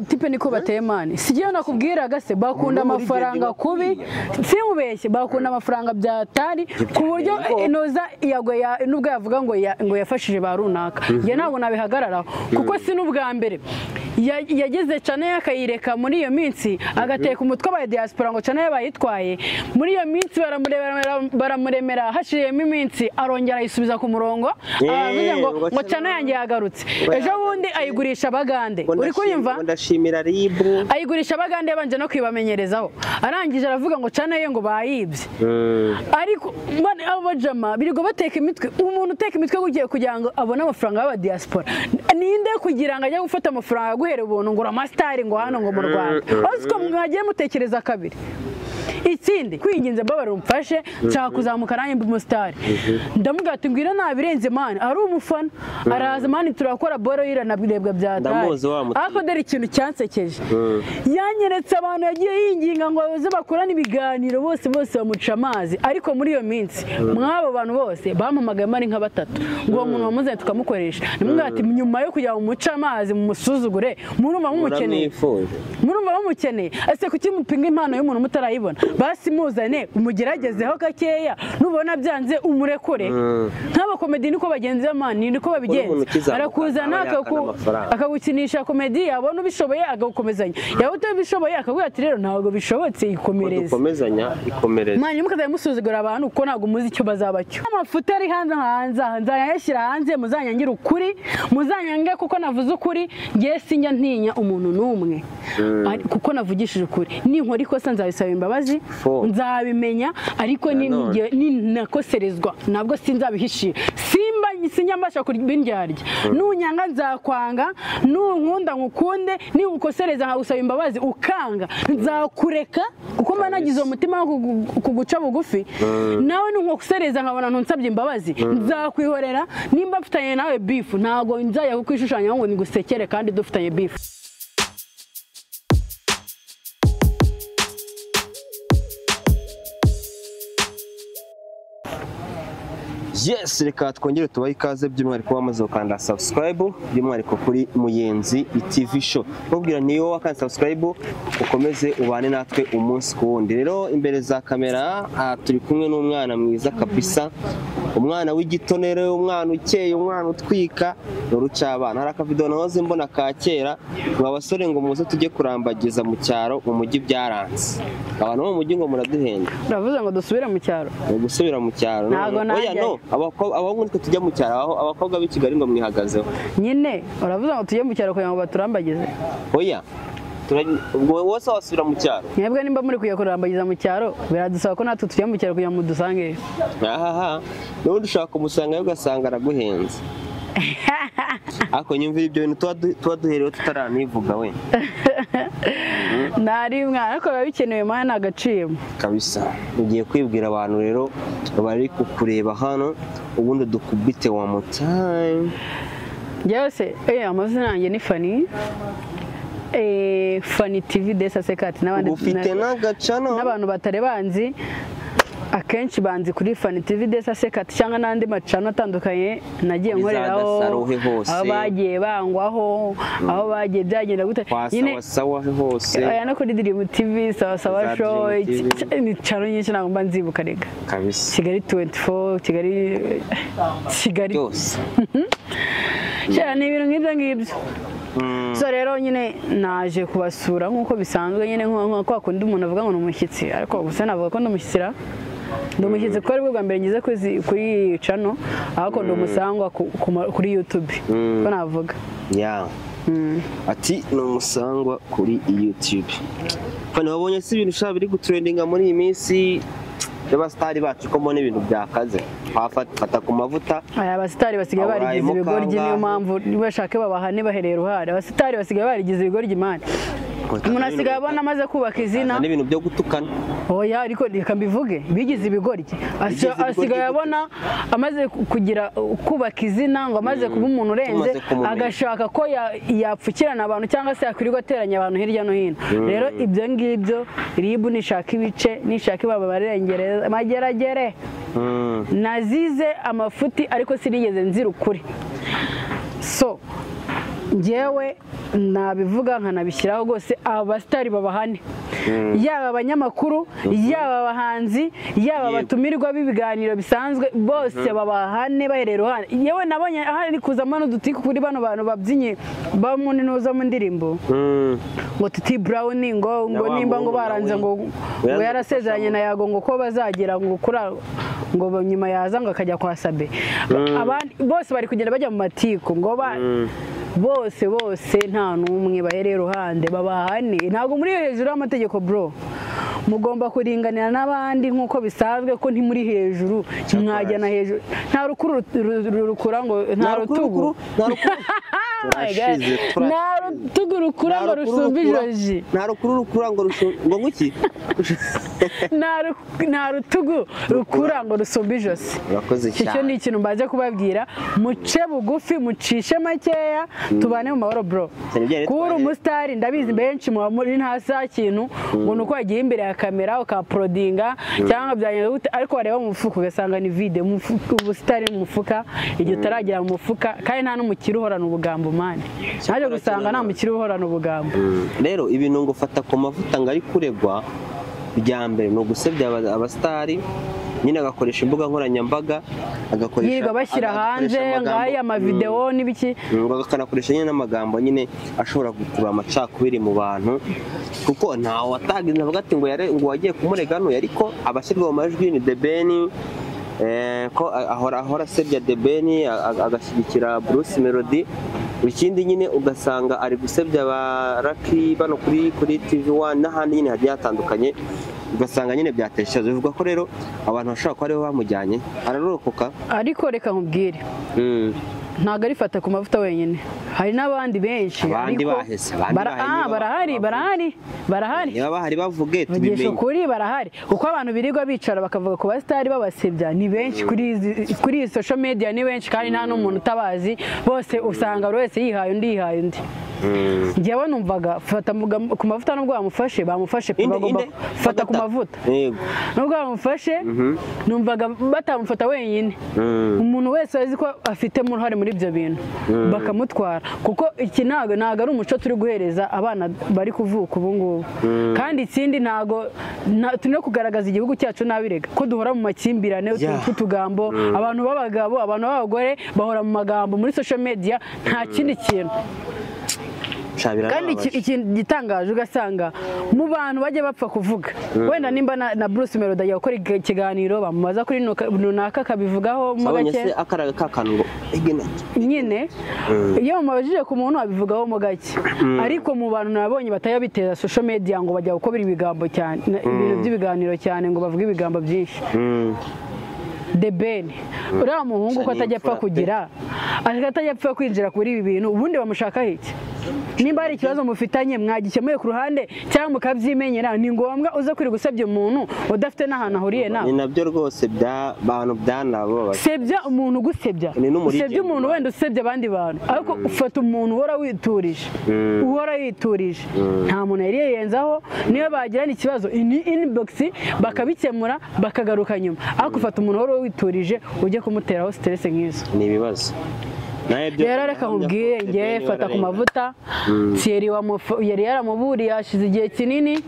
tipe niko bateye mani sigiye nakubwiraga se bakunda amafaranga kubi sinkubeshye bakunda amafaranga byatari ku buryo inoza nubwo yavuga ngo yafashije ba runaka ye ntabwo nabihagararaho kuko si n'ubwa mbere yageze cyane yakayireka muri iyo minsi agateka umutwe wa diaspora ngo cyane bayitwaye muri iyo minsi baramuremera hashiriyemo iminsi arongera ayisubiza ku murongo avuze ngo cyane yanjye yagarutse ejo bundi ayigurisha abagande uri kuyumva ndashimira ribu ayigurisha abagande yabanje no kwibamenyerezaho arangije aravuga ngo cyane ye ngo bayibye ariko abo bajama birigo bateka imitwe umuntu uteka imitwe kugira ngo abone amafaranga y'aba diaspora ninde kugira ngo ajye gufata amafaranga guhera ubuntu ngo amasitari ngo hano ngo mu Rwanda ariko mwagiye mutekereza kabiri ikindi kwinginze mbabara umfashe nshaka kuzamuka nanjye umusitari ndamubwira ati ngwira nabirenze mani ari umufana araza mani turakora boro yiranabwirebwa byatari ariko dore ikintu cyansekeje yanyeretse abantu yagiye yinginga ngo baze bakorane ibiganiro bose bamuca amazi ariko muri iyo minsi mwabo bantu bose bampamagaye mari nka batatu ngo uwo muntu wamuzanye tukamukoresha ndamubwira ati nyuma yo kujya muca amazi mu musuzugure murumva mumukeneye ese kuki mupinga impano y'umuntu mutarayibona basi muzane umugeragezeho gakeya nubona byanze umurekure nk'aba komedi niko bagenzi b'amani niko babigenza arakuzana akagukinisha komedi yabona ubishoboye agakomezanya yaba utabishoboye akavuga ati rero ntabwo bishobotse ikomereze mani mukazaye musuzugura abantu kuko ntabwo muzi icyo bazabacyo amafuta ari hanze nzayashyira hanze muzanyangira ukuri muzanyange kuko navuze ukuri ngiye sinjya ntinya umuntu n'umwe kuko navugishije ukuri ninkora ikosa nzabisaba imbabazi nzabimenya ariko ninakoserezwa ntabwo sinzabihishira sinyambasha kubindyarya nunyanga nzakwanga nunkunda nkukunde ningukosereza nkagusaba imbabazi ukanga nzakureka kuko mba nagize umutima wo kuguca bugufi nawe nunkosereza nkabona ntunsabye imbabazi nzakwihorera nimba mfitanye nawe bifu ntabwo nzajya kukwishushanya ngo nigusekere kandi dufitanye bifu. Yes, reka twongere tubahe ikaze by'umwihariko wamaze gukanda subscribe by'umwihariko kuri Muyenzi TV show. Mubwira niyo wakanda subscribe ukomeze ubane natwe umunsi ku wundi. Rero imbere za kamera turi kumwe n'umwana mwiza kabisa, umwana w'igitonere, umwana ukeye, umwana utwika n'urucabana. Hari akavideo nahoze mbona ka kera ngo abasore ngo muze tujye kurambagiza mu cyaro mu mujyi byaranze. Abantu bo mu mujyi ngo muraduhenda. Uravuze ngo dusubire mu cyaro? Gusubira mu cyaro. Oya no, abahungu nitwe tujya mu cyaro, abakobwa b'i Kigali ngo mwihagazeho. Nyine uravuze ngo tujye mu cyaro kugira ngo baturambagize? Oya. Wose wasubira mu cyaro. Mwebwe nimba muri kuya kurambagiza mu cyaro biradusaba ko natwe tujya mu cyaro kugira ngo dusange. Niba dushaka kumusanga ugasanga araguhenze. Ako nyumvira ibyo bintu tuba duherewe tutaranivuga we. Nari mwana ariko biba bikenewe mana agaciro kabisa. Ugiye kwibwira abantu rero bari kukureba hano ubundi dukubite wa more time. Yose amazina yanjye ni Fanny. Fanny TV Desasekati n'abandi ufite n'agacano n'abantu batare banzi akenshi banzi kuri Fanny TV Desasekati cyangwa n'andi macano atandukanye nagiye nkoreraho aho bagiye bangwaho aho bagiye byagenda gute nyine sawa hose no kuri Dream TV sawa show ni chano nyinshi ntabwo mba nzibuka rega kabisa. Kigali 24 Kigali yose cyane ibintu nk'ibyo ngibyo. So rero nyine naje kubasura nkuko bisanzwe nyine nko akundi umuntu avuga ngo n'umushyitsi ariko gusa navuga ko ndamushyitsira ndamushyitsi ko ari bwo mbere ngize kuri channel ahako ndamusangwa kuri YouTube ko navuga ati n'umusangwa kuri YouTube. Fana wabonye si ibintu sha biri gutrendinga muri iyi minsi y'abastari bacu ko mbone ibintu byakaze fata ku mavuta. Abastari basigaye barigize ibigoryi niyo mpamvu bashake babahane baherera uruhare. Abastari basigaye barigize ibigoryi imana umuntu asigaye abona amaze kubaka izina n'ibintu byo gutukana. Oya ariko reka mbivuge bigize ibigoryi asigaye abona amaze kugira kubaka izina ngo amaze kuba umuntu urenze agashaka ko yapfukirana abantu cyangwa se yakwirirwa ateranya abantu hirya no hino. Rero ibyo ngibyo ribu nishaka ibice nishaka baba barengereza mageragere nazize amafuti ariko sinigeze nzira ukuri. So njyewe nabivuga nkanabishyiraho rwose abasitari babahane, yaba abanyamakuru, yaba abahanzi, yaba abatumirwa b'ibiganiro bisanzwe, bose babahane baherera iruhande. Yewe nabonye hari kuzamo n'udutiku kuri bano bantu babyinnye bamuninuza mu ndirimbo ngo Titi Brown ngo nimba ngo baranze ngo yarasezeranye na Yago ngo ko bazagira ngo kura ngo nyuma yaza ngo akajya kwa Sabe. Abandi bose bari kugenda bajya mu matiku ngo bose nta n'umwe baherera iruhande babahane. Ntabwo muri hejuru y'amategeko bro, mugomba kuringanira n'abandi nk'uko bisanzwe ko ntimuri hejuru mwajyana hejuru. Nta rukuru rukura ngo nta rutugu nta rutugu rukura ngo rusumbe ijoji, nta rukuru rukura ngo ngo nguki nta rutugu rukura ngo rusumbe ijosi. Icyo ni ikintu mbaje kubabwira, muce bugufi mucishe makeya tubane mu mahoro bro. Kuri umusitari ndabizi benshi muri ntasa kintu ngo nuko yagiye imbere ya kamera ukaprodinga cyangwa byanyeze gute, ariko wareba mu mufuka ugasanga ni vide. Ubusitari mu mufuka igihe utaragera mu mufuka, kandi nta n'umukiri uhorana ubugambo mani. Naje gusanga nta mukiri uhorana ubugambo. Rero ibintu ngo fata ku mavuta ngo ari kuregwa, bya mbere ni ugusebya abasitari, nyine agakoresha imbuga nkoranyambaga, agakoresha yiga bashyira hanze ngaya amavideo n'ibiki, akanakoresha nyine n'amagambo nyine ashobora gukurura amacakubiri mu bantu, kuko ntawe watagize avuga ati ngo wagiye kumurega no, ariko abashyirwa mu majwi ni The Ben, ko ahora asebya The Ben agashyigikira Bruce Melody. Ikindi nyine ugasanga ari gusebya ba Lucky bano kuri TV1 n'ahandi nyine hagiye hatandukanye, ugasanga nyine byatesheje. Bivuga ko rero abantu bashobora kuba aribo bamujyanye ararokoka. Ariko reka nkubwire, ntabwo arifata ku mavuta wenyine, hari n'abandi benshi. Abandi bahese, barahari niba bahari bavuge tubimenye ukuri, barahari. Uko abantu birirwa bicara bakavuga ku basitari babasebya ni benshi kuri social media, ni benshi kandi nta n'umuntu utabazi, bose usanga buri wese yihaye undi. Njyewe numvaga fata ku mavuta nubwo bamufashe bagomba fata ku mavuta, nubwo bamufashe numvaga batamufata wenyine. Umuntu wese azi ko afitemo uruhare muri ibyo bintu bakamutwara, kuko iki ntabwo ari umuco turi guhereza abana bari kuvuka ubu ngubu. Kandi ikindi ntabwo turi no kugaragaza igihugu cyacu nabirega ko duhora mu makimbirane tw'utugambo. Abantu b'abagabo, abantu b'abagore bahora mu magambo muri social media, nta kindi kintu. Kandi ikintu gitangaje ugasanga mu bantu bajya bapfa kuvuga, wenda nimba na Bruce Melody ajya gukora ikiganiro bamubaza kuri runaka akabivugaho mu gake nyine, iyo mubajije ku muntu abivugaho mu gake. Ariko mu bantu nabonye bataya biteza social media ngo bajya gukora ibigambo cyane, ibintu by'ibiganiro cyane ngo bavuge ibigambo byinshi. The Ben uriya muhungu ko atajya apfa kugira, atajya apfa kwinjira kuri ibi bintu, ubundi bamushakaho iki? Nimba hari ikibazo mufitanye mwagikemuye ku ruhande cyangwa mukabyimenyera, ni ngombwa uza kuri gusebya umuntu udafite n'ahantu ahuriye nawe. Ni nabyo rwose abantu byanabo sebya umuntu gusebya, usebya umuntu wenda usebya abandi bantu, ariko ufata umuntu uhora witurije, nta muntu yari yiyenzaho. Niyo bagirana ikibazo inbox bakabikemura bakagaruka nyuma, ariko ufata umuntu uhora witurije ujye kumuteraho stress nk'izo, ni ibibazo. Rero reka nkubwire, njye fata ku mavuta. Thierry yari yaramuburiye hashize igihe kinini,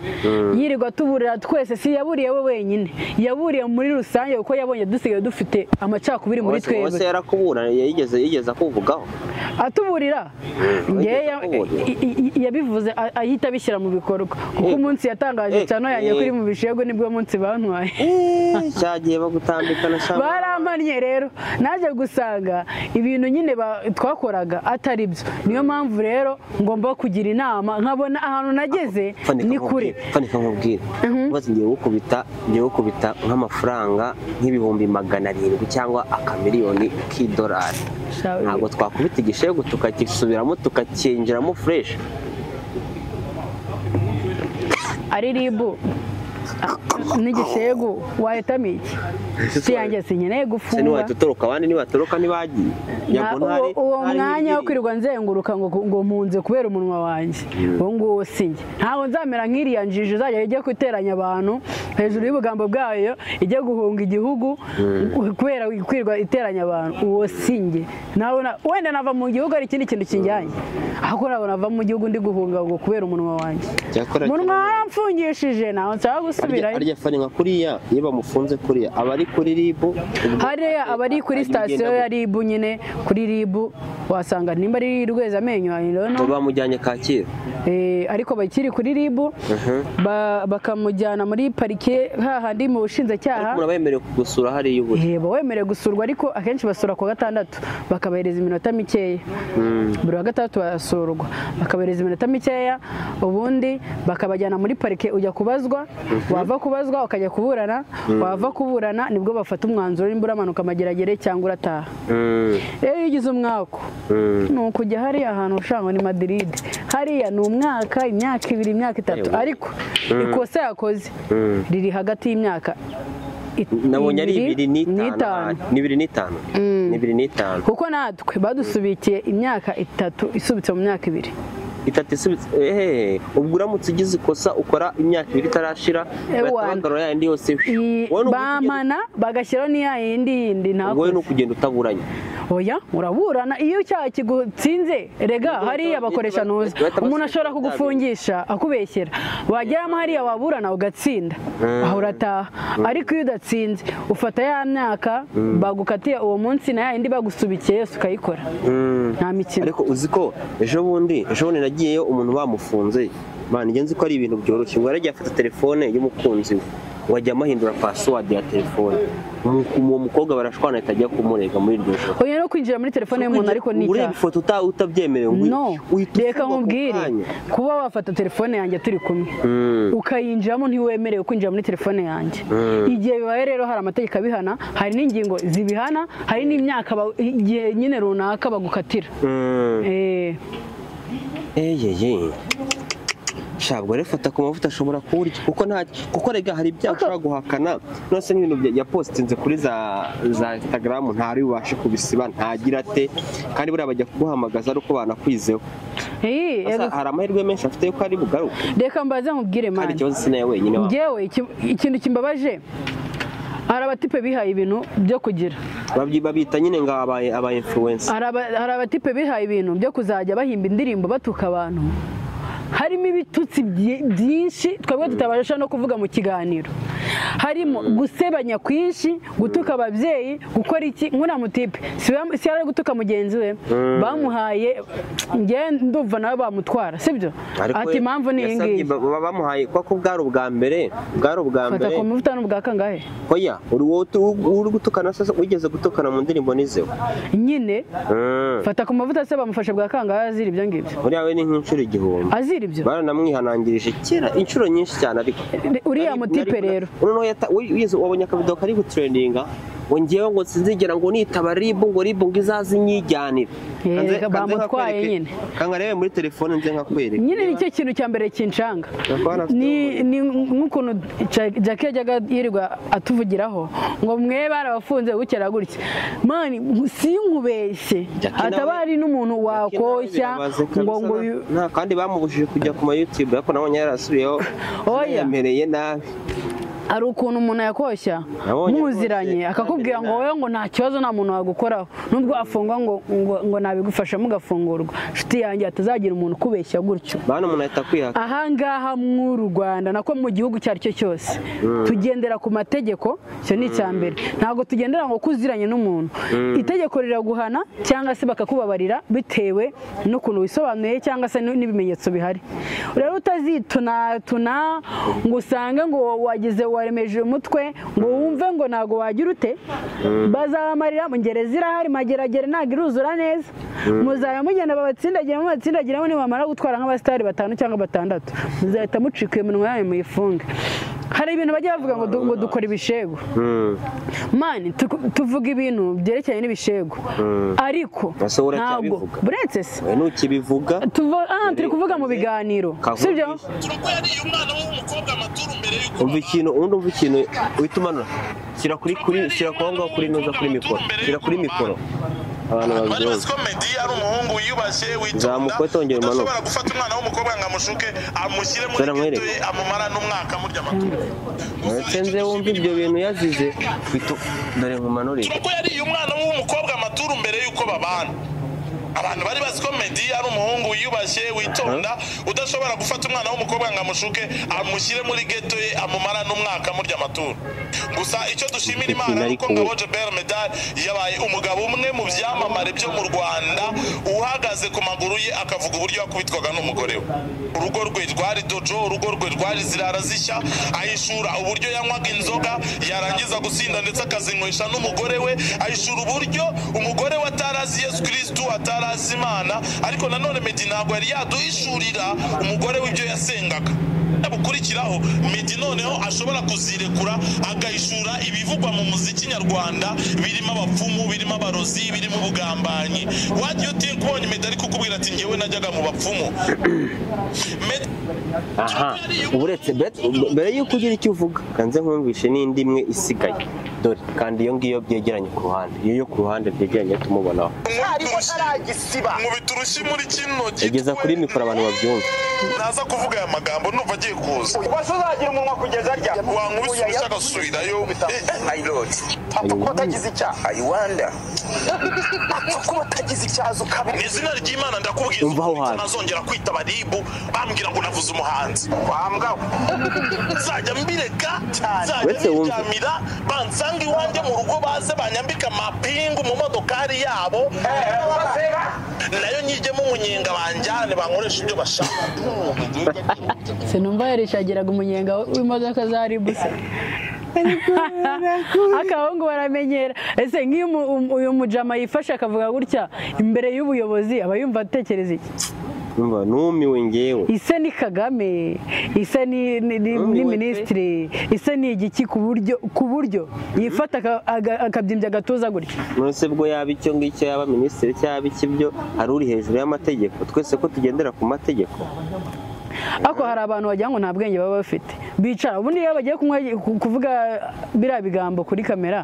yirirwa tuburira twese. Si yaburiye we wenyine, yaburiye muri rusange, kuko yabonye dusigaye dufite amacakubiri muri twebwe. Wose yarakubura, yigeze akuvugaho atuburira. Yabivuze ahita bishyira mu bikorwa, kuko umunsi yatangaje cyane yanjye kuri mu bishego nibwo munsi bantwaye. Cyagiye bagutambikana cyane, baramanye. Rero naje gusanga ibintu nyine twakoraga atari byo. Niyo mpamvu rero ngomba kugira inama, nkabona ahantu nageze ni kure. Fanika nkubwire, ubaze ngiye gukubita nk'amafaranga nk'ibihumbi 700 cyangwa $1,000,000 k'idolari. Ntabwo twakubita igishego tukakisubiramo tukakinjiramo fresh. Ari ribu n'igishego wahitamo iki? Si yanjye sinkeneye gufunga. Niwatutoroka abandi nibatoroka nibagiye. Uwo mwanya wo kwirirwa nzenguruka ngo mpunze kubera umunwa wanjye, uwo nguwo sinjye. Ntabwo nzamera nk'iriya njiji uzajya ijya guteranya abantu hejuru y'ubugambo bwayo ijya guhunga igihugu kubera kwirwa iteranya abantu uwo singe nawe wenda nava mu gihugu ari ikindi kintu kinjyanye ahubwo nabona nava mu gihugu ndi guhunga ngo kubera umunwa wanjye umunwa waramfungishije nawe nshaka gusubirayo arya fani nka kuriya iyo bamufunze kuriya aba ari kuri ribu hariya aba ari kuri sitasiyo ya ribu nyine kuri ribu wasanga nimba ari Rwezamenyo bamujyanye Kacyiru ariko bakiri kuri ribu bakamujyana muri parike hahandi mu bushinjacyaha ariko bemerewe kugusura hariya ubu wemerewe gusurwa ariko akenshi basura ku gatandatu bakabahereza iminota mikeya buri wa gatandatu basurwa bakabahereza iminota mikeya ubundi bakabajyana muri parike ujya kubazwa wava kubazwa ukajya kuburana wava kuburana nibwo bafata umwanzuro nimba uramanuka amageragere cyangwa urataha rero iyo ugize umwaka ni ukujya hariya ahantu ushaka ni Madrid hariya ni umwaka imyaka 2 imyaka 3 ariko ikosa yakoze riri hagati y'imyaka nabonye ari 2 kuko natwe badusubikiye imyaka 3 isubitse mu myaka 2 itatu isubitse ubwo uramutse ugize ikosa ukora imyaka 2 itarashira bagarura yandi yose bamana bagashyiraho ni yindi ntabwo wowe no kugenda utaburanye oya uraburana iyo cyaha kigutsinze rega hariya bakoresha nuza umuntu ashobora kugufungisha akubeshyera wageramo hariya waburana ugatsinda aho urataha ariko iyo udatsinze ufata ya myaka bagukatiye uwo munsi na yindi bagusubikiye yose ukayikora nta mikino ariko uzi ko ejo bundi nagiyeyo umuntu bamufunze bana ngenzi ko ari ibintu byoroshye ngo yaragiye afata telefone y'umukunzi we wajya amahindura password ya telefone uwo mukobwa barashwana itajya kumurega muri iryo joro oya no kwinjira muri telefone y'umuntu ariko ni ureba ifoto utabyemerewe no reka nkubwire kuba wafata telefone yanjye turi kumwe ukayinjiramo ntiwemerewe kwinjira muri telefone yanjye igihe bibaye rero hari amategeko abihana hari n'ingingo zibihana hari n'imyaka igihe nyine runaka bagukatira shabwo refata ku mavuta ashobora kurya kuko rega hari ibyaha ushobora guhakana nose nk'ibintu ya postinze kuri za Instagram ntari ubashe kubisiba ntagira ate kandi buriya bajya kuguhamagaza ari uko banakwizeho hari amahirwe menshi afite yuko ari bugaruke reka mbaze nkubwire mani ikibazo sinaye wenyine njyewe ikintu kimbabaje hari abatipe bihaye ibintu byo kugira babita nyine ngo aba influencer hari abatipe bihaye ibintu byo kuzajya bahimba indirimbo batuka abantu harimo ibitutsi byinshi twebwe tutabasha no kuvuga mu kiganiro harimo gusebanya kwinshi gutuka ababyeyi gukora iki nkuna mutipe si ari gutuka mugenzi we bamuhaye nge ndumva nawe bamutwara sibyo ati impamvu ni ingiyi bamuhaye kuko bwari ubwa mbere fata ku mavuta n'ubwa kangahe oya uri gutukana sasa wigeze gutukana mu ndirimbo nizewe nyine fata ku mavuta se bamufashe bwa kangahe azira ibyo ngibyo uriya we ni nk'inshuro 1000 azira ibyo baranamwihanangirije kera inshuro nyinshi cyane ariko uriya mutipe rero wabonye akabido kari gutrendinga ngewe ngo sinzigera ngo nitaba ribu ngo izazi nyijyanira bamutwaye nyine kangarebe muri telefone nze nkakwereka nyine nicyo kintu cya mbere kinshanga ni nk'ukuntu Jackie yajyaga yirirwa atuvugiraho ngo mwe barabafunze bukera gutya mani sinkubeshye hataba hari n'umuntu wakoshya ngo kandi bamubujije kujya ku ma YouTube ariko nabonye yarasubiyeho yamereye nabi ari ukuntu umuntu yakoshya muziranye akakubwira ngo wowe ngo nta kibazo nta muntu wagukoraho nubwo afungwa ngo nabigufasha mugafungurwa nshuti yanjye atazagira umuntu kubeshya gutyo bana umuntu ahita kwihaka ahangaha mu Rwanda nako mu gihugu cyari cyo cyose tugendera ku mategeko cyo ni icya mbere ntabwo tugendera ngo kuziranye n'umuntu itegeko riraguhana cyangwa se bakakubabarira bitewe n'ukuntu wisobanuye cyangwa se n'ibimenyetso bihari rero utazitunatuna ngo usange ngo wagize waremeje umutwe ngo wumve ngo ntago wagira ute bazamarira mu ngere zirahari mageragere ntago iruzura neza muzara mugenda babatsindagiramo nibamara gutwara nk'abasitari 5 cyangwa 6 muzahita mucika iminwa yanyu muyifunge hari ibintu bajya bavuga ngo dukora ibishego mani tuvuga ibintu byerekeranye n'ibishego ariko ntabwo buretse se nukibivuga turi kuvuga mu biganiro sibyo umva ikintu uhita umanura shyira kongo kuri nuza kuri mikoro shyira kuri mikoro abantu bari bazi ko Meddy ari umuhungu wiyubashye witonda udashobora gufata umwana w'umukobwa ngo amushuke amushyire muri ghetto amumara n'umwaka murya amaturo nze wumva ibyo bintu yazize dore nkumanurire kuko yariye umwana w'umukobwa amaturo mbere y'uko babana abantu bari bazi ko Meddy ari umuhungu wiyubashye witonda udashobora gufata umwana w'umukobwa ngo amushuke amushyire muri ghetto ye amumara n'umwaka murya amaturo gusa icyo dushimira Imana nuko Ngabo Jobert Medal yabaye umugabo umwe mu byamamare byo mu Rwanda uhagaze ku maguru ye akavuga uburyo yakubitwaga n'umugore we urugo rwe rwari dojo urugo rwe rwari zirara zishya ayishura uburyo yanywaga inzoga yarangiza gusinda ndetse akazinywesha n'umugore we ayishura uburyo umugore we atarazi Yesu Kristo atarazi Imana ariko nanone Meddy ntabwo yari yaduhishurira umugore w'ibyo yasengaga bukurikiraho Meddy noneho ashobora kuzirekura agahishura ibivugwa mu muziki nyarwanda birimo abapfumu birimo abarozi birimo ubugambanyi wagiye utinye Meddy ari kukubwira ati ngewe najyaga mu bapfumu aha uretse mbere y'uko ugira icyo uvuga kanze nkumvishe n'indi imwe isigaye dore kandi iyo ngiyo byegeranye ku ruhande iyo ku ruhande byegeranye tumubonaho ariko taragisiba mu biturushi muri kino yageza kuri mikoro abantu babyumva naza kuvuga aya magambo numva agiye kuza wasozagira umunwa kugeza rya wankubise ugasubirayo my lord papa ko tagize icyaha I wonder ko tagize icyazo kabiri izina ry'Imana ndakubwiza nazongera kwita baribu bambwira ngo navuze umuhanzi wambwa zajya mbireka zajya bansanga iwanjye mu rugo baze banyambika amapingu mu modokari yabo nayo nyijyemo umunyenga banjyane bankoresha ibyo bashaka sinumva yarishagiraga umunyenga w'imodoka za ribuse akabahungu baramenyera ese nk'iyo uyu mujama yifashe akavuga gutya imbere y'ubuyobozi aba yumva atekereza iki numiwe ngewe ise ni Kagame ise ni minisitiri ise ni igiki ku buryo yifata akabyimbya agatuza gutya nose bwo yaba icyo ngicyo yaba minisitiri cyaba ikibyo hari uri hejuru y'amategeko twese ko tugendera ku mategeko ako hari abantu wagira ngo nta bwenge baba bafite bicara ubundi iyo bagiye kuvuga biriya bigambo kuri kamera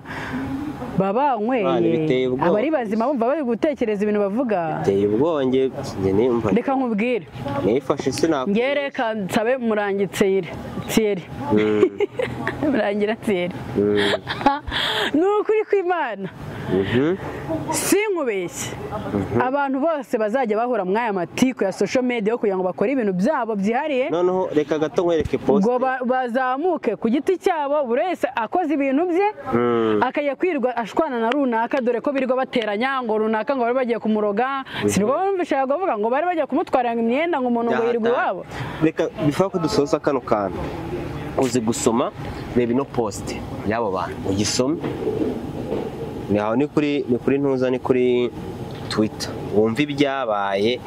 baba banyweye abari bazima bumva bari gutekereza ibintu bavuga biteye ubwonge reka nkubwire nifashe sinakubwira ngereka nsabe murangitsire murangira tsiyeri ni ukuri kw'Imana sinkubeshye abantu bose bazajya bahura mw'aya matiku ya social media yo kugira ngo bakore ibintu byabo byihariye noneho reka gato nkwereke post ngo bazamuke ku giti cyabo buri wese akoze ibintu bye akajya kwirwa ashwana na runaka dore ko birirwa bateranya ngo runaka ngo bari bagiye kumuroga sinirwa bumvisha bavuga ngo bari bagiye kumutwarira imyenda ngo umuntu ngo yirirwe iwabo reka bifa ko dusoza kano kantu uzi gusoma reba ino post y'abo bantu ugisome ni kuri ntuza ni kuri Twitter wumva ibyabaye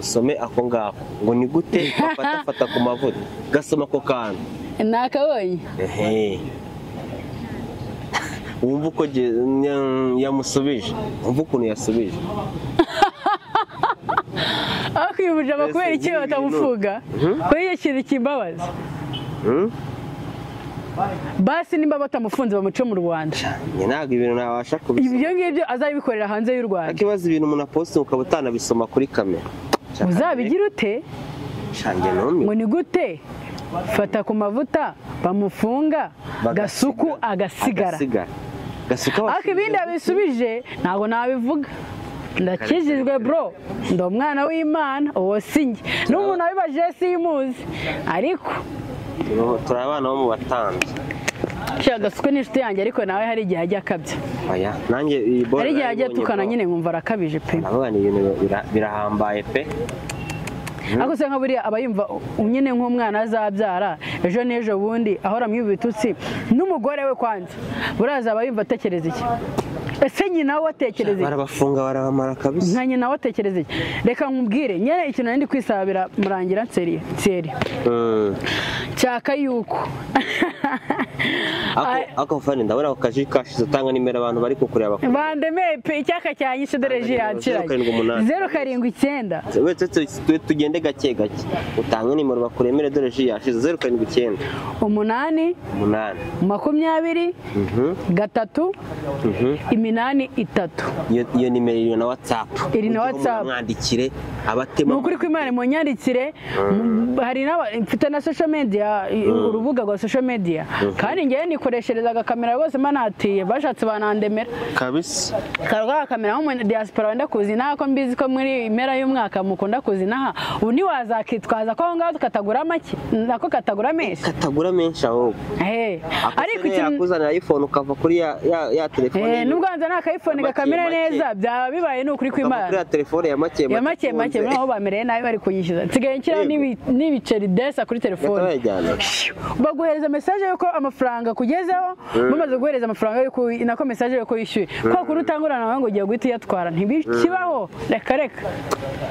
usome ako ngako ngo ni gute bafata ku mavuta gasoma ako kantu nakabonye wumva uko yamusubije wumva ukuntu yasubije akwibuje kubera iki batamufunga kuri iyo kintu kimbabaza basi nimba batamufunze bamuce mu Rwanda ntabwo ibintu nabasha kubisoma ibyo ngibyo azabikorera hanze y'u Rwanda akibaza ibintu umuntu aposte ukaba utanabisoma kuri kamera uzabigira ute ngo ni gute fata ku mavuta bamufunga gasuku agasigara ariko ibindi abisubije ntabwo nabivuga ndakijijwe bro ndi umwana w'Imana uwo sinjye n'umuntu wabibaje simuzi ariko turi abana bo mu batambyi gasuku ni inshuti yanjye ariko nawe hari igihe ajya akabya hari igihe ajya tukana nyine nkumva arakabije pe ibintu birahambaye pe ariko se nka buriya aba yumva nyine nk'umwana azabyara ejo n'ejo bundi ahora mu ibitutsi n'umugore we kwanza buraza aba yumva atekereza iki ese nyina we atekereza iki barabafunga barabamara kabisa nka nyina we atekereza iki reka nkubwire nyine ikintu ndi kwisabira murangira tseri nshaka yuko ako fani ndabona akaji kashize utanga nimero abantu bari kukureba bandemeye pe icyaka cyanyishe dore ji yakiranye 079 wese tugende gake gake utanga nimero bakuremere dore ji yashize 079 8 20 3 iminani 3 iyo nimero iri na WhatsApp iri na WhatsApp mwandikire abatema nukuri kw'Imana mu nyandikire hari mfite na social media urubuga rwa social media kandi ngiye nikoresherezaga kamera rwose manatiye bashatse banandemera kabisa karwa kamera mu diaspora wenda kuzina ko mbizi ko muri impera y'umwaka mukunda kuzinaha ubu ni wazakitwaza ko ngaho tukatagura make nako katagura menshi aho ariko ikintu yakuzana iPhone ukava kuri ya telefone n'ubwanza naka iPhone gakamera neza byaba bibaye n'ukuri kw'Imana kuri ya telefone ya make naho bamereye nabi bari kunyishyuza nsigaye nshyiraho n'ibiceri desa kuri telefone baguhereza message yuko amafaranga kugezeho bamaze guhereza amafaranga yuko nako message yuko yishyuye ko kuri utangurana nawe ngo ugiye guhita yatwara ntibikibaho reka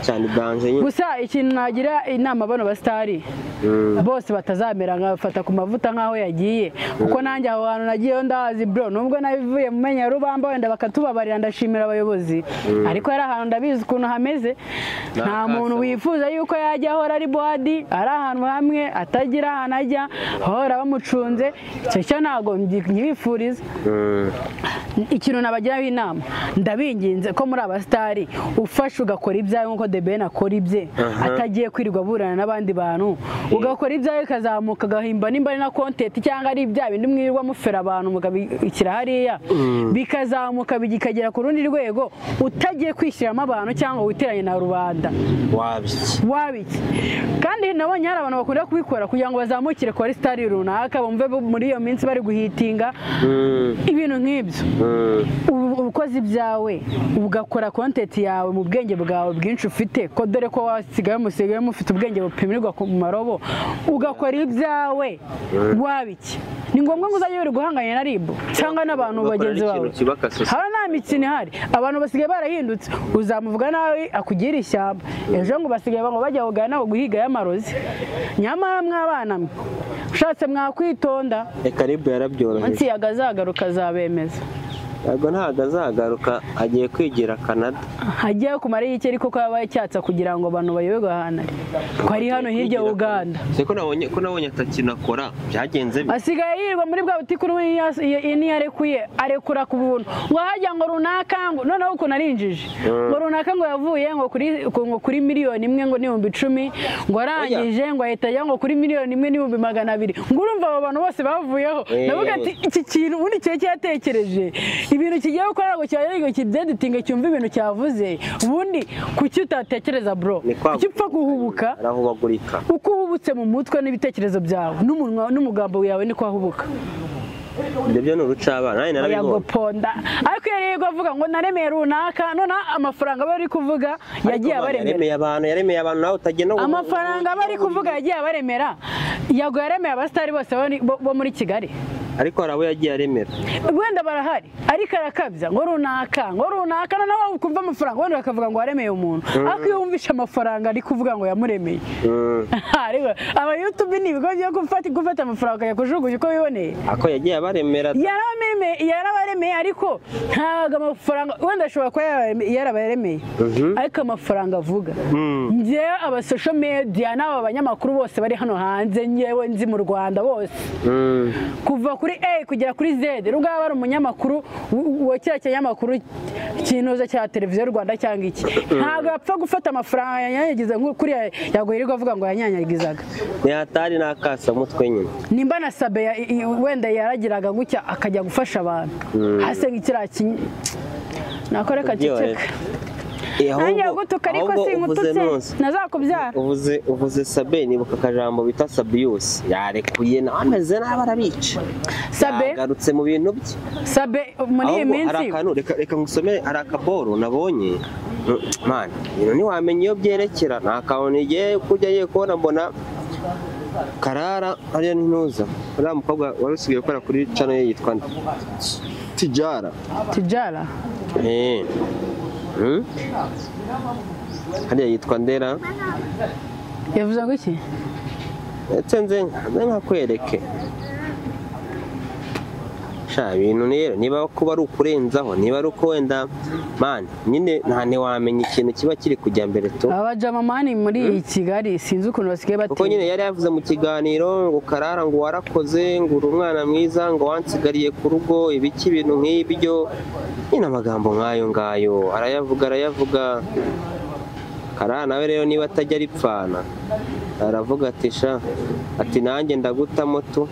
cyane danje nyine gusa ikintu nagira inama bano bastari bose batazamera nkafata ku mavuta nkaho yagiye kuko nanjye aho hantu nagiyeyo ndazi bro nubwo nabivuye mu menya rubamba wenda bakatubabarira ndashimira abayobozi ariko yari ahantu ndabizi ukuntu hameze nta muntu wifuza yuko yajya ahora ari boadi ari ahantu hamwe atagira ahantu ajya ahora bamucunze icyo cyo ntabwo nkibifuriza ikintu nabagiraho inama ndabinginze ko muri abastari ufashe ugakora ibyawe nk'uko The Ben akora ibye atagiye kwirirwa burana n'abandi bantu ugakora ibyawe kazamuka gahimba nimba ari na content cyangwa ari ibya bindi mwirirwa mufera abantu mugabikira hariya bikazamuka bigikagera ku rundi rwego utagiye kwishyiramo abantu cyangwa witeranye na rubanda wabiki kandi nabonye hari abantu bakunda kubikora kugira ngo bazamukire kwa star runaka bumve muri iyo minsi bari guhitinga ibintu nk'ibyo ubukozi byawe ugakora content yawe mu bwenge bwawe bwinshi ufite ko dore ko wasigaye mufite ubwenge bupimirwa ku marobo ugakora ibyawe wabiki ni ngombwa ngo uzajye uri guhanganya na RIB cyangwa n'abantu bagenzi bawe haba nta mikino ihari abantu basigaye barahindutse uzamuvuga nawe akugira ishyamba ejo ngo basigaye ngo bajya kugana nawe guhiga y'amarozi nyamara mwabana mwe ushatse mwakwitonda reka RIB yarabyoroheje munsi yagazagaruka azabemeza Yago ntago azagaruka agiye kwigira Canada hagiye kumara iki ariko ko yabaye cyatsa kugira ngo abantu bayoberwe hano ko ari hano hirya Uganda seko nabonye atakinakora byagenze asigaye yirirwa muri bwa butiko ni yarekuye arekura ku buntu ngo hajya ngo runaka ngo noneho uko narinjije ngo runaka ngo yavuye ngo kuri miliyoni imwe ngo n'ibihumbi 10 ngo arangije ngo ahita ajya ngo kuri miliyoni imwe n'ibihumbi 200 ngo urumva abo bantu bose bavuyeho navuga ati iki kintu ubundi cyo cyatekereje ibintu kigiye gukora ngo cyarenge kideditinga cyumva ibintu cyavuze ubundi kuki utatekereza bro kuki upfa guhubuka arahubagurika uko uhubutse mu mutwe n'ibitekerezo byawe n'umunwa n'umugambo yawe niko ahubuka Ndebyo n'urucaba naye narabibonye ponda ariko yari avuga ngo naremeye runaka none amafaranga bari kuvuga yagiye abaremera yaremeye abantu nawe utagenda amafaranga bari kuvuga yagiye abaremera yago yaremeye abastari bose bo muri Kigali ariko arabo yagiye aremera wenda barahari ariko arakabya ngo runaka nawe ukumva amafaranga wenda bakavuga ngo waremeye umuntu ariko iyo wumvisha amafaranga ari kuvuga ngo yamuremeye ariko aba YouTube ni ibigo byo gufata amafaranga yakujugunya uko biboneye ako yagiye abaremera yarabaremeye ariko ntago amafaranga wenda ashobora kuba yarabaremeye ariko amafaranga avuga nge aba social media n'aba banyamakuru bose bari hano hanze nyewe nzi mu Rwanda bose kuva kuri A kugera kuri Z rugaba ari umunyamakuru wa kira kinyamakuru kinoza cya televiziyo Rwanda cyangwa iki ntago apfa gufata amafaranga yanyanyagiza kuri yagoyirirwa avuga ngo yanyanyagizaga ni hatari nakasa mutwe nyine nimba na Sabe wenda yaragiraga gutya akajya gufasha abantu hase nk'ikira nakoreka ceceka nanjye gutuka ariko sinkututse nazakubyara uvuze Sabe nibuka akajambo bita Sabius yarekuye nameze nabi arabica Sabe yagarutse mu bintu bye Sabe muri iyi minsi reka ngusome ari akaboro nabonye man ni wamenye iyo byerekera nta kantu igiye kujya ye kubona mbona Karara ariya ntuza uriya mukobwa wari usigaye gukora kuri channel ye yitwa Tijara hariya yitwa Ndera yavuze ngo iki ndetse nze nkakwereke ibintu rero niba kuba ari ukurenzaho niba ari uko wenda mani nyine ntiwamenya ikintu kiba kiri kujya mbere tu abajama mani muri Kigali sinzi ukuntu basigaye bateye kuko nyine yari yavuze mu kiganiro ngo Karara ngo warakoze ngo uri umwana mwiza ngo wansigariye ku rugo ibiki ibintu nk'ibyo nyine amagambo nk'ayo ngayo arayavuga Karara nawe rero niba atajya aripfana aravuga ati sha ati nanjye ndaguta moto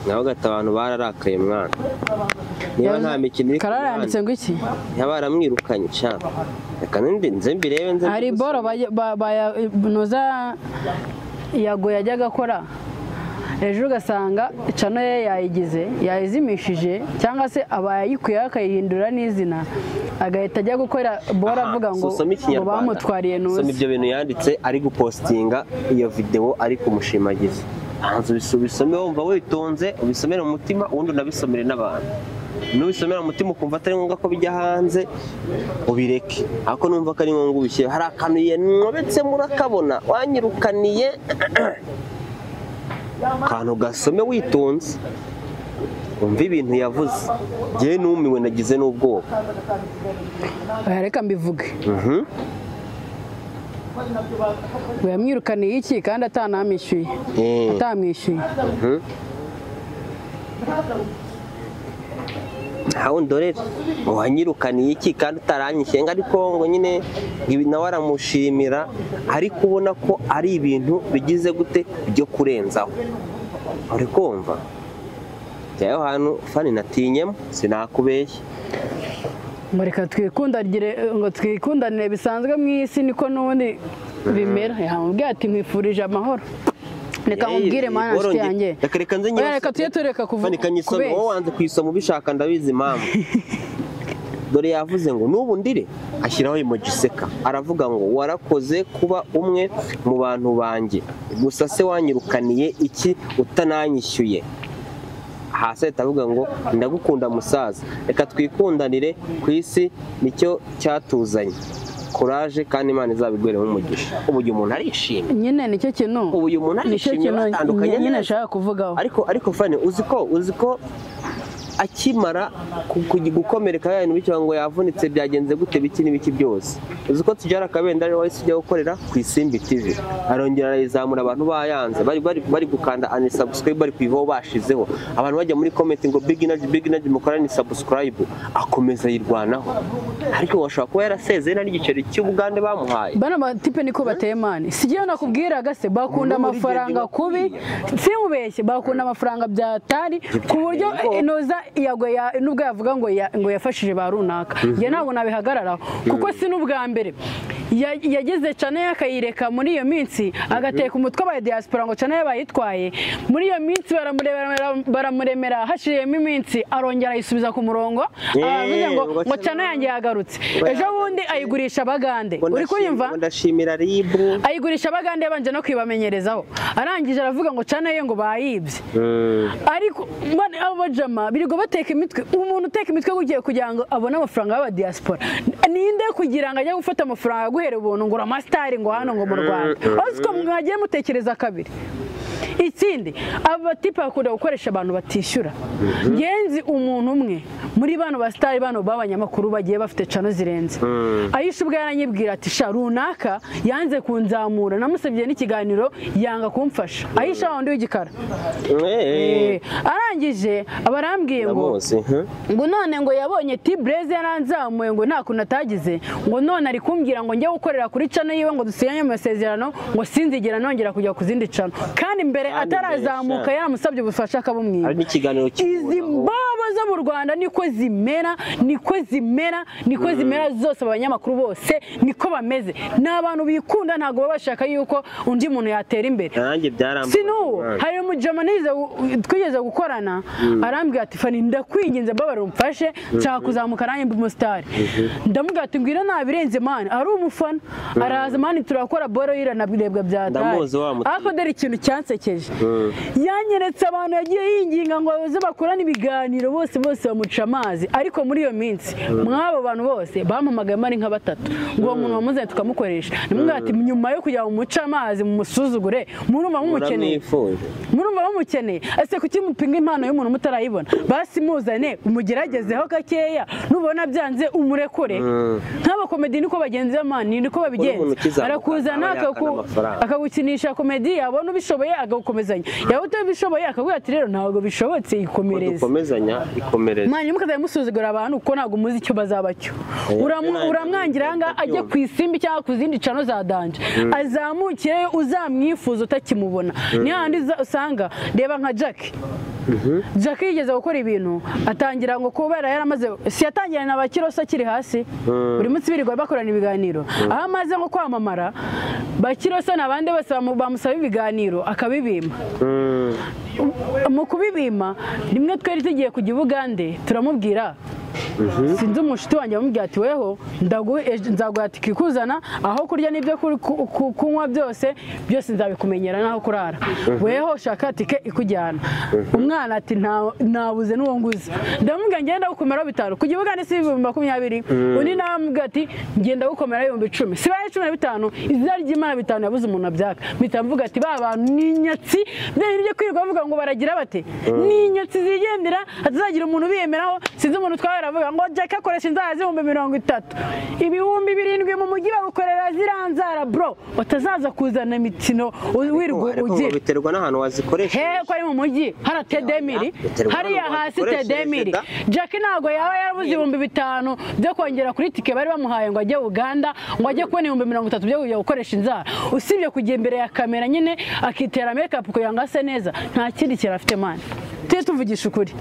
naho gata abantu bararakaye mwana niba nta mikino iri Karara yanditse ngo iki yabaramwirukanye sha reka nze mbirebe nze hari boro noza yago yajyaga akora ejo ugasanga cano ye yayizimishije cyangwa se abayikuye akayihindura n'izina agahita ajya gukora boro avuga ngo bamutwariye nuza soma ibyo bintu yanditse ari gupostinga iyo video ari kumushimagiza hanze ubisome wumva witonze ubisomere mu mutima ubundi unabisomere n'abantu nubisomera mu mutima ukumva atari ngombwa ko bijya hanze ubireke ariko numva ko ari ngombwa ubishyire hari akantu yenobetse murakabona wanyirukaniye akantu gasome witonze umva ibintu yavuze njyewe numiwe nagize n'ubwoba reka mbivuge ngo yamwirukaniye iki kandi atanamwishyuye atamwishyuye aho ndorera wanyirukaniye iki kandi utaranyishyuye ariko ngo nyine nawe aramushimira ariko ubona ko ari ibintu bigize gute byo kurenzaho uri kumva jyayo hantu fani natinyemo sinakubeshya reka twikundanire bisanzwe mu isi niko n'ubundi bimera yamubwiye ati nkwifurije amahoro reka nkubwire mana nshuti yanjye reka tujye tureka kuvuga wowe wanze kuyisoma ubishaka ndabizi impamvu dore yavuze ngo n'ubu ndire ashyiraho emoji iseka aravuga ngo warakoze kuba umwe mu bantu banjye gusa se wanyirukaniye iki utananyishyuye hasi ahita avuga ngo ndagukunda musaza reka twikundanire ku isi nicyo cyatuzanye kuraje kandi Imana izabigweremo umugisha ubu uyu muntu arishimye nyine nicyo kintu ubu uyu muntu arishimye batandukanye nyine ashaka kuvugaho ariko fani uzi ko akimara gukomereka ya bintu bityo ngo yavunitse byagenze gute biki n'ibiki byose uzi ko tujyara akabendera wahise ujya gukorera ku Isimbi TV arongera arayizamura abantu bayanze bari gukanda unsubscribe bari kuyivaho bashizeho abantu bajya muri comment ngo big energy mukora ni subscribe akomeza yirwanaho ariko washobora kuba yarasezeye nari igiceri cy'Ubugande bamuhaye bana batipe niko bateye mani sigiye nakubwiraga se bakunda amafaranga kubi simubeshye bakunda amafaranga byatari ku buryo inoza nubwo yavuga ngo yafashije ba runaka njye ntabwo nabihagararaho kuko si n'ubwa mbere yageze cane yakayireka muri iyo minsi agateka umutwe aba diaspora ngo cane bayitwaye muri iyo minsi baramuremera hashiriyemo iminsi arongera ayisubiza ku murongo avuze ngo cane yanjye yagarutse ejo bundi ayigurisha Abagande uri kunyumva ndashimira ribu ayigurisha Abagande yabanje no kwibamenyerezaho arangije aravuga ngo cane ye ngo bayibye ariko abo bajama birigo bateka imitwe umuntu uteka imitwe ugiye kugira ngo abone amafaranga y'aba diaspora ninde kugira ngo ajye gufata amafaranga guhera ubuntu ngo amasitari ngo hano ngo mu Rwanda aziko mwagiye mutekereza kabiri ikindi aba batipe bakunda gukoresha abantu batishyura ngenzi umuntu umwe muri bano basitari bano b'abanyamakuru bagiye bafite cano zirenze Ayisha ubwo yaranyibwira ati sha runaka yanze kunzamura namusabye n'ikiganiro yanga kumfasha Ayisha wundi w'igikara arangije abarambwiye ngo none ngo yabonye T-Blaze yaranzamuye ngo nta kuntu atagize ngo none ari kumbwira ngo njye gukorera kuri cano yiwe ngo dusinyanye amasezerano ngo sinzigera nongera kujya ku zindi cano kandi mbere atarazamuka yaramusabye ubufasha akabumwiba izi mbaba zo mu Rwanda niko zimera zose abanyamakuru bose niko bameze ni abantu bikunda ntabwo baba bashaka yuko undi muntu yatera imbere sinuwo hari umujama twigeze gukorana arambwira ati fani ndakwinginze mbabarira umfashe nshaka kuzamuka nanjye mba umusitari ndamubwira ati ngwira nabirenze mani ari umufana araza mani turakora boro yiranabirebwa bya dare ariko dore ikintu cyansekeje yanyeretse abantu yagiye yinginga ngo baze bakorane ibiganiro bose bamuca amazi ariko muri iyo minsi mwabo bantu bose bampamagaye ari nka batatu ngo uwo muntu wamuzanye tukamukoresha nimwe ati nyuma yo kujya mu muca amazi mu musuzugure murumva mumukeneye ese kuki mupinga impano y'umuntu mutarayibona basi muzane umugeragezeho gakeya nubona byanze umurekure nk'abakomedi niko bagenzi b'amani niko babigenza arakuzana akagukinisha komedi yabona ubishoboye agakomezanya yaba utabishoboye akavuga ati rero ntabwo bishobotse ikomereze mani mukazajya musuzugura abantu kuko ntabwo muzi icyo bazabacyo uramwangira nga ajye ku isimbi cyangwa ku zindi cano za danje azamukireyo uzamwifuza utakimubona ni handi usanga reba nka Jack yigeze gukora ibintu atangira ngo kubera yaramaze si yatangirana na Bakiroso akiri hasi buri munsi birirwa bakorana ibiganiro aho amaze ngo kwamamara Bakiroso n'abandi bose bamusaba ibiganiro akabibima mu kubibima rimwe twari tugiye kujya Bugande turamubwira sinzi umushuti wanjye amubwira ati weho nzaguha ati kikuzana aho kurya n'ibyo kunywa byose nzabikumenyera naho kurara weho shaka tike ikujyana umwana ati nabuze n'uwo nguze ndamubwira ngenda gukomeraho bitanu kujya Bugande si 2020 undi namubwira ati ngenda gukomeraho 10,000 si baye 15 izina ry'Imana bitanu yabuze umuntu abyaka mpita mvuga ati ba bantu n'inyatsi byo kwirirwa bavuga ngo baragira bate n'inyatsi zigendera atazagira umuntu biyemeraho sinzi umuntu twaravuga ngo Jack akoresha inzara 30,000 ibihumbi 7 mu mujyi bagukorera ziranzara bro batazaza kuzana imikino wirwa ugiye biterwa n'ahantu wazikoresha ko ari mu mujyi hara Tedemiri hariya hasi Tedemiri Jack ntago yaba yarabuze 5,000 byo kongera kuri tike bari bamuhaye ngo ajye Uganda ngo ajye kubona 30,000 byo kujya gukoresha inzara usibye kujya imbere ya kamera nyine akitera makeup ko yangase neza nta kindi kirafite mani tuvugisha ukuri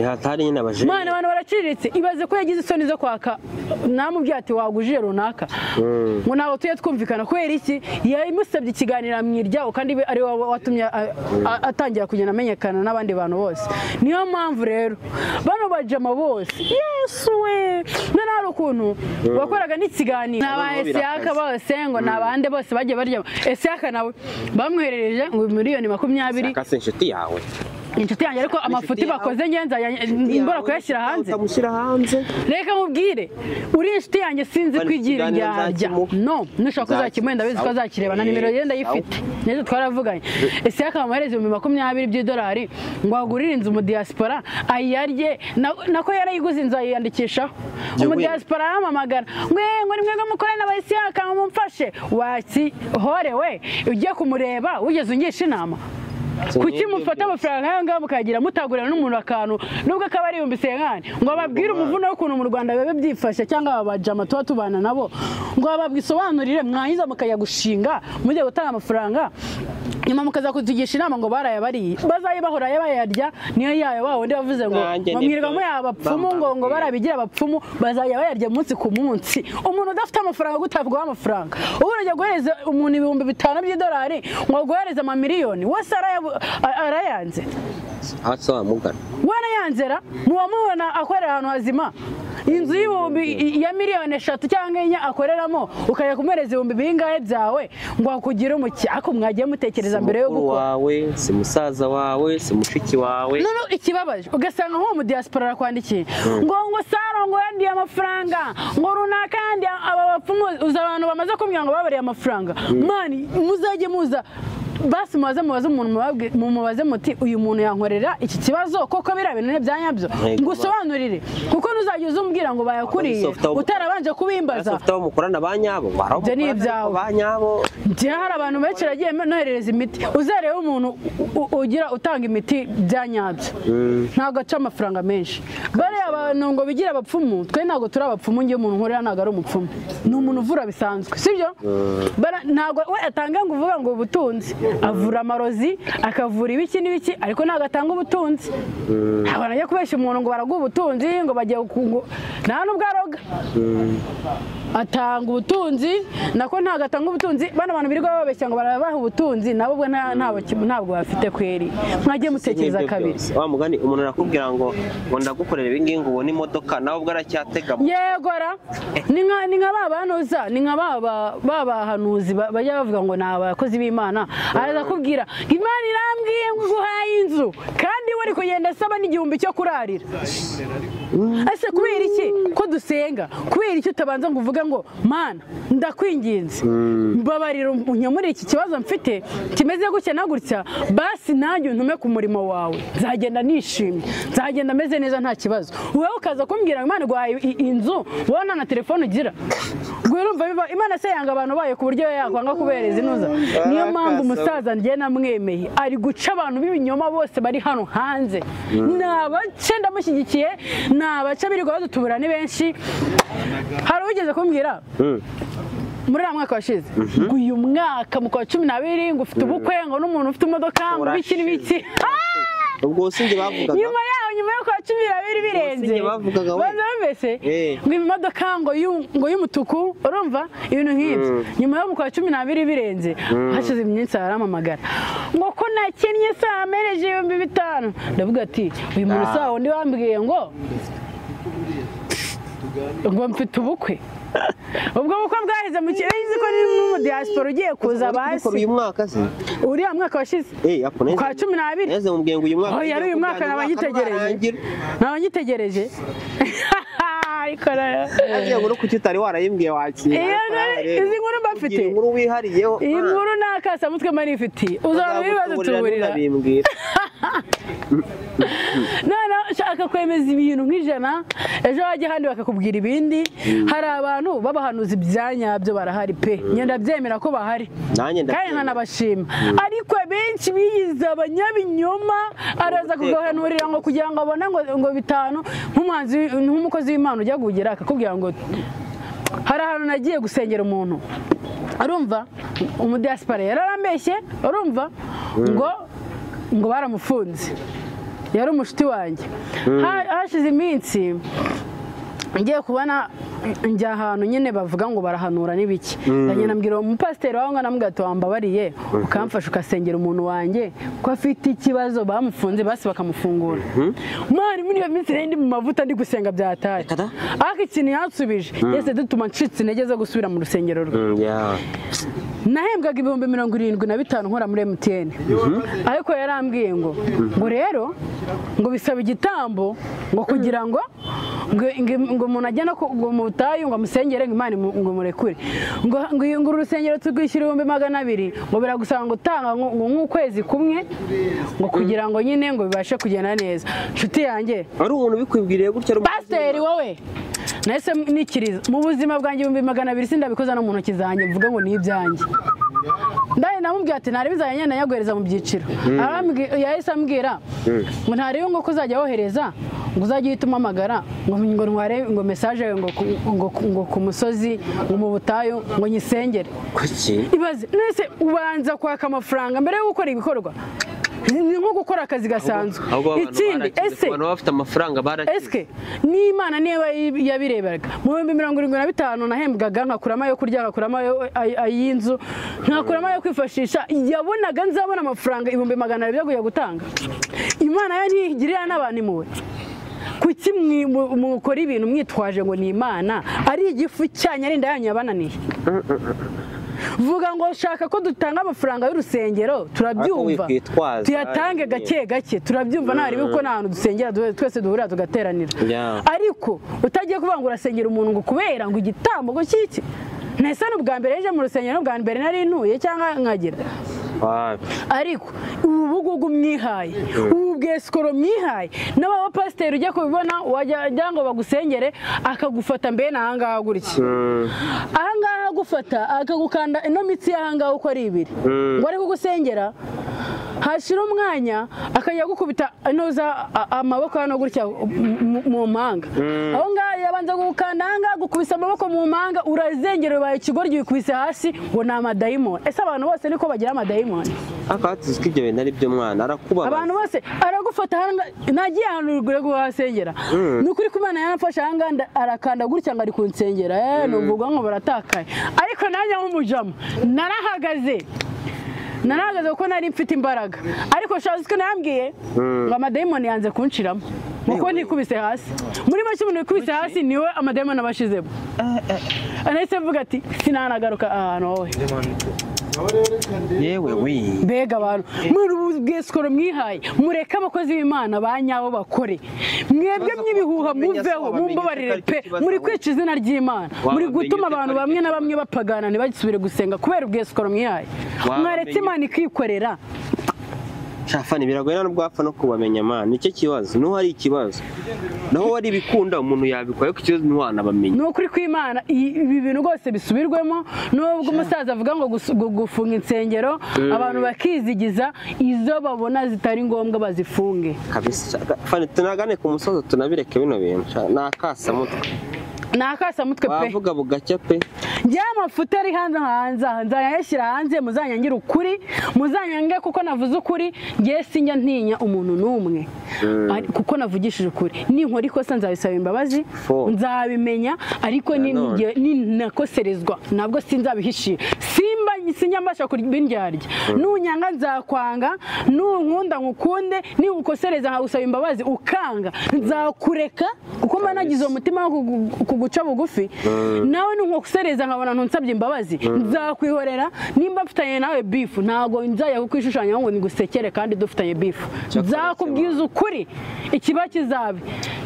hatari nyine abaje mwana abantu baraciriritse ibaze ko yagize isoni zo kwaka namubwiye ati wagujije runaka ngo naho tuye twumvikana kwera iki yamusabye ikiganira mwiryaho kandi ari watumye atangira kugenda amenyekana n'abandi bantu bose niyo mpamvu rero bano bajama bose Yesu we nari ukuntu bakoraga n'ikiganiro n'aba Esiaka bose ngo nabande bose bagiye barya Esiaka nawe bamwerereje ngo miliyoni 20 akase inshuti yawe inshuti yanjye ariko amafuti bakoze ngenza imbora kuyashyira hanze reka mubwire uri inshuti yanjye sinzi kwigira ryarya no nushaka kuzakimwenda bizi ko azakireba na nimero yenda yifite nejo twaravuganye ese akamuhereza 20 by'idolari ngo agurire inzu mu diaspora ayarye nako yarayiguze inzu ayandikishaho mu diaspora aramamagara ngo nimwe ngo mukorana n'Abayisiaka mumfashe waki horewe ugiye kumureba ugeze ungisha inama kuki mufata amafaranga yanga mukagira mutagurira n'umuntu akantu nubwo akaba ari 1,000 ngo ababwire umuvuno w'ukuntu mu Rwanda bebe byifashe cyangwa abajama tuba tubana nabo ngo ababwisobanurire mwanyiza mukajya gushinga mujye gutanga amafaranga nyuma mukaza kutugisha inama ngo barayabariye bazaye bahora yabayarya niyo yayo wawundi bavuze ngo bamwirwa mu yabapfumu ngo barabigira abapfumu bazaye bayarya munsi ku munsi umuntu udafite amafaranga gutavugwa amafaranga uburyo guhereza umuntu 5,000 by'idolari ngo guhereza amamiliyoni wese arayanze hatso amugana wana yanzera muwamubona akorera ahantu hazima inzu y'ibihumbi ya miliyoni 3 cyangwa 4 akoreramo ukajya kumereza 2,000 bingahe byawe ngo akugire umuki ako mwagiye mutekereza mbere yo gukora wawe si musaza wawe si mushiki wawe no ikibabaje ugasanga nko mu diaspora rakwandikiye ngo sarongo yandiye amafaranga ngo runaka yandi aba bapfumu uza abantu bamaze kumwira ngo babariye amafaranga mani muzajye muza basi mubaze umuntu mubaze muti uyu muntu yankorera iki kibazo koko birabinene byanyabyo ngusobanurire kuko nuzajye uzumbwira ngo bayakuriye utarabanje kubimbaza afite umukorana banyabo byo ni ibyawe banyabo hari abantu benshi ragiye noherereza imiti uzarebe umuntu ugira utanga imiti byanyabyo ntago aca amafaranga menshi bare abantu ngo bigira abapfumu twe ntago turi abapfumu ngiye umuntu nkorera ntago ari umupfumu ni umuntu uvura bisanzwe sibyo ntago we atanga ngo uvuga ngo ubutunzi avura amarozi akavura ibiki n'ibiki ariko ntago atanga ubutunzi abantu ajya kubeshya umuntu ngo baraguha ubutunzi ngo bagiye nta nubwo aroga atanga ubutunzi nako ntago atanga ubutunzi bana abantu birirwa babeshya ngo barabaha ubutunzi nabo bwo ntabwo bafite kweri mwagiye mutekereza kabiri wa mugani umuntu arakubwira ngo ndagukorera ibi ngibi ngo ubone imodoka nawe ubwo aracyatega yegora ni nka babanuza ni nka babahanuzi bajya bavuga ngo ni abakozi b'Imana araza kubwira Imana irambwiye ngo guhaye inzu kandi bari kugenda asaba n'igihumbi cyo kurarira ese kubera iki ko dusenga kubera iki utabanza ngo uvuge ngo mana ndakwinginze mbabarira unyamure iki kibazo mfite kimeze gutya na gutya basi nanjye untume ku murimo wawe nzagenda nishimye nzagenda meze neza nta kibazo wowe ukaza kumbwira Imana gwaye inzu wowe nta na telefone ugira urumva biva Imana se yanga abantu bayo ku buryo yakwanga kubereza inuza niyo mpamvu umusaza njye namwemeye ari guca abantu b'ibinyoma bose bari hano hanze nabace ndamushyigikiye nabaca birirwa badutubura ni benshi hari ugeze kumbwira muri uriya mwaka washize ngo uyu mwaka mu kwa 12 ngo ufite ubukwe ngo n'umuntu ufite imodoka ngo biki n'ibiki ubwo singe bavugaga nyuma yo kwa 12 birenze bavugaga mbese ngo imodoka ngo y'umutuku urumva ibintu nk'ibyo nyuma yo mu kwa 12 birenze hashize iminsi aramamagara ngo ko nakennye saa mereje 5,000 ndavuga ati uyu muntu saa undi wambwiye ngo mfite ubukwe ubwo bukwe bwahize mu kirezi ko ni mu diaspora ugiye kuza basi uyu mwaka se uriya mwaka washize kwa 12 neze mumbwiye ngo uyu mwaka yari uyu mwaka nabanyitegereje ariko agiye ngo kuki utari warayimbwiye wakira izi nkuru mbafite inkuru wihariyeho iyi nkuru nakasa mutwe mari ifiti uzaba bibazo tuburira nana shaka kwemeza ibintu nk'ijana ejo wajya handi bakakubwira ibindi hari abantu babahanuza ibyanyabyo barahari pe nyenda byemera ko bahari kandi nkanabashima ariko benshi biyiza abanyabinyoma araza kugahanurira ngo kugira ngo abone ngo 5 nk'umuhanzi nk'umukozi w'Imana ujya kugera akakubwira ngo hari ahantu nagiye gusengera umuntu urumva umudiaspora yararambeshye urumva ngo baramufunze yari umushiti wanjye hashize iminsi ngiye kubona njya ahantu nyine bavuga ngo barahanura n'ibiki ndagenda mbwira umupasiteri wawe ngo namugati wambabariye ukamfasha ukasengera umuntu wanjye ko afite ikibazo bamufunze basi bakamufungura mari muri iyo minsi ndi mu mavuta ndi gusenga byataye ariko ikintu yansubije yese dutuma ncitse intege zo gusubira mu rusengero rwe nahembwaga 75,000 nkora muri MTN ariko yarambwiye ngo rero ngo bisaba igitambo ngo kugira ngo umuntu ajya no mu butayu ngo amusengere ngo Imana ngo murekure ngo urusengero tugwishyura 200,000 ngo biragusaba ngo utanga nk'ukwezi kumwe ngo kugira ngo nyine ngo bibashe kugenda neza nshuti yanjye ari umuntu bikwibwiriye gutya pasiteri wowe nahise nikiriza mu buzima bwanjye 200,000 sindabikoza no mu ntoki zanjye mvuga ngo ni ibyanjye ndaye namubwiye ati ntari bizanye nayaguhereza mu byiciro yahise ambwira ngo ntari ngo kuzajya wohereza ngo uzajye uhituma amagara ngo ntware ngo message ngo ku musozi ngo mu butayu ngo nyisengere ibaze nese ubanza kwaka amafaranga mbere yo gukora ibikorwa ni nko gukora akazi gasanzwe ikindi ese abantu bafite amafaranga eske n'Imana niba yabirebaga mu 75,000 nahembwaga nkakurama yo kurya nkakurama ayinzu nkakurama yo kwifashisha yabonaga nzabona amafaranga 100,000 byo guya gutanga Imana ya ntigirira n'abantu imwe kuki mukora ibintu mwitwaje ngo ni Imana ari igifu cyanya ari ndayanya yabananiye vuga ngo shaka ko dutanga amafaranga y'urusengero turabyumva tuyatange gake gake turabyumva ntari biko nahantu dusengera twese duhurira tugateranira ariko utagiye kuvuga ngo urasengera umuntu ngo kubera ngo igitambo ngo kiki nese n'ubwa mbere eje mu rusengero n'ubwa mbere nari ntuye cyangwa nkagira ariko ubugugu mwihaye ubweskoro mwihaye n'aba pasiteri ujya kubibona wajya ngo bagusengere akagufata mbe nahangaha gutya ahangaha gufata akagukanda ino mitsi yahangaha uko ari 2 ngo ari kugusengera hashira umwanya akajya gukubita inoza amaboko hano gutya mu mpanga aho ngaho yabanza gukanda ahangaha gukubisa amaboko mu mpanga urazengera baye ikigoryi bikubise hasi ngo ni amadayimoni ese abantu bose niko bagira amadayimoni akatizwe ibyo bintu ari byo mwana arakuba abantu bose aragufata hanga nagiye ahantu rugure guhasengera nukuri kumana yanafasha hanga arakanda gutya ngo ari kunsengera numvuga ngo baratakaye ariko nanjye nk'umujama narahagaze kuko nari mfite imbaraga ariko shazi ko nambwiye ngo amadayimoni yanze kunshiramo kuko nikubise hasi muri make umuntu nikubise hasi niwe amadayimoni abashizemo anahise avuga ati sinanagaruka ahantu wowe yewe we mbega abantu muri ubwesukoro mwihaye mureke abakozi b'Imana ba nyabo bakore mwebwe mwibihuha muveho mumbabarire pe muri kwica izina ry'Imana muri gutuma abantu bamwe na bamwe bapagana ntibasubire gusenga kubera ubwesukoro mwihaye mwaretse Imana ikikorera Shafani biragoye nubwo wapfa no kubamenya man nicyo kibazo no hari ikibazo naho wari bikunda umuntu yabikora ariko ikibazo ntiwana bamenya no kuri kw'Imana ibi bintu rwose bisubirwemo nubwo umusaza avuga ngo gufunga insengero abantu bakizigiza izo babona zitari ngombwa bazifunge kabisa Fani tunagane ku musozo tunabireke bino bintu nakasa mutwe nakasa mutwe pe bavuga bugacya pe amafuta ari hanze nzayashyira hanze muzanyangira ukuri muzanyange kuko navuze ukuri ngiye sinjya ntinya umuntu n'umwe kuko navugishije ukuri ninkora ikosa nzabisaba imbabazi nzabimenya ariko ninakoserezwa nabwo sinzabihishira sinyambasha kubindyarya nunyanga nzakwanga nunkunda nkukunde ningukosereza nkagusaba imbabazi ukanga nzakureka kuko mba nagize umutima wo kuguca bugufi nawe nunkukosereza nkabona ntunsabye imbabazi nzakwihorera nimba mfitanye nawe beef ntago nzajya kukwishushanya ngo nigusekere kandi dufitanye beef nzakubwiza ukuri ikiba kizabe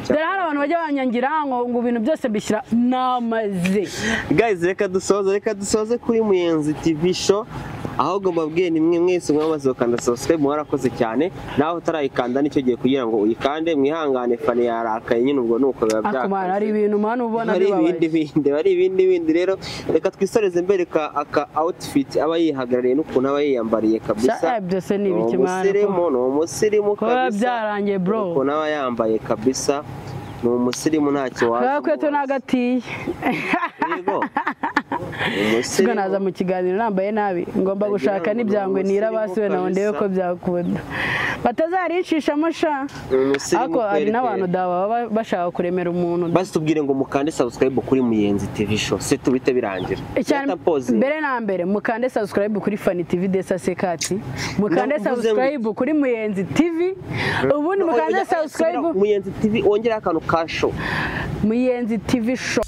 dore hari abantu bajya banyangira ngo ibintu byose bishyira namaze guys reka dusoze kuri Muyenzi TV show ahubwo mbabwiye nimwe mwese mwamaze gukanda subscribe mwarakoze cyane naho utarayikanda nicyo giye kugira ngo uyikande mwihangane Fani yarakaye nyine ubwo nuko biba byaka ari ibintu mwana ubona bari ibindi rero reka twisoreze mbere aka outfit aba yihagarariye n'ukuntu aba yiyambariye kabisa byose ni ibiki mwana ni umusirimu kabisa byarangiye bro ukuntu aba yambaye kabisa ni umusirimu ntacyo wazi kweto nagatiye yego Sigo naza mu kiganiro nambaye nabi ngomba gushaka n'ibyangwe nira basiwe naho ndebe ko byakunda batazarishishamo sha ako ari n'abantu daba bashaka kuremera umuntu basi tubwire ngo mukande subscribe kuri Muyenzi TV show se tubite birangira mbere na mbere mukande subscribe kuri Fani TV Desa Sekati mukande subscribe kuri Muyenzi TV ubundi mukande subscribe Muyenzi TV ongera akantu ka show Muyenzi TV show